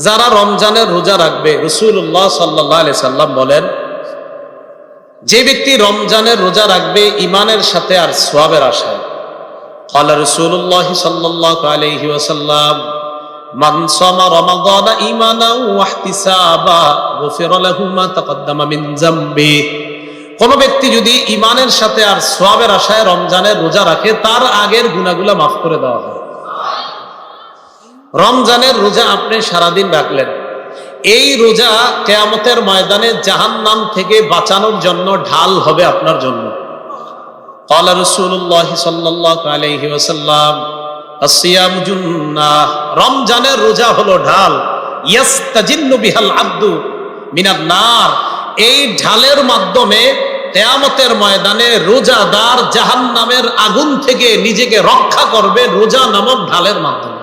যারা রমজানের রোজা রাখবে, রাসূলুল্লাহ সাল্লাল্লাহু আলাইহি সাল্লাম বলেন, যে ব্যক্তি রমজানের রোজা রাখবে ঈমানের সাথে আর সওয়াবের আশায়, قال রাসূলুল্লাহ সাল্লাল্লাহু আলাইহি ওয়াসাল্লাম, মান সামা রমাদান ঈমানান ওয়া ইহতিসাবা গুফিরা লাহু মা তাকদ্দামা মিন যামবি। কোন ব্যক্তি যদি ঈমানের সাথে আর সওয়াবের আশায় রমজানের রোজা রাখে, তার আগের গুনাহগুলো মাফ করে দেওয়া হয়। রমজানের রোজা আপনি সারাদিন রাখলেন, এই রোজা কিয়ামতের ময়দানে জাহান্নাম থেকে বাঁচানোর জন্য ঢাল হবে আপনার জন্য। قال রাসূলুল্লাহ সাল্লাল্লাহু আলাইহি ওয়াসাল্লাম, আসিয়ামু জুন্নাহ, রমজানের রোজা হলো ঢাল, ইয়াস্তাজিন্নু বিহাল আবদু মিনান নার, এই ঢালের মাধ্যমে কিয়ামতের ময়দানে রোজাদার জাহান্নামের আগুন থেকে নিজেকে রক্ষা করবে রোজা নামক ঢালের মাধ্যমে।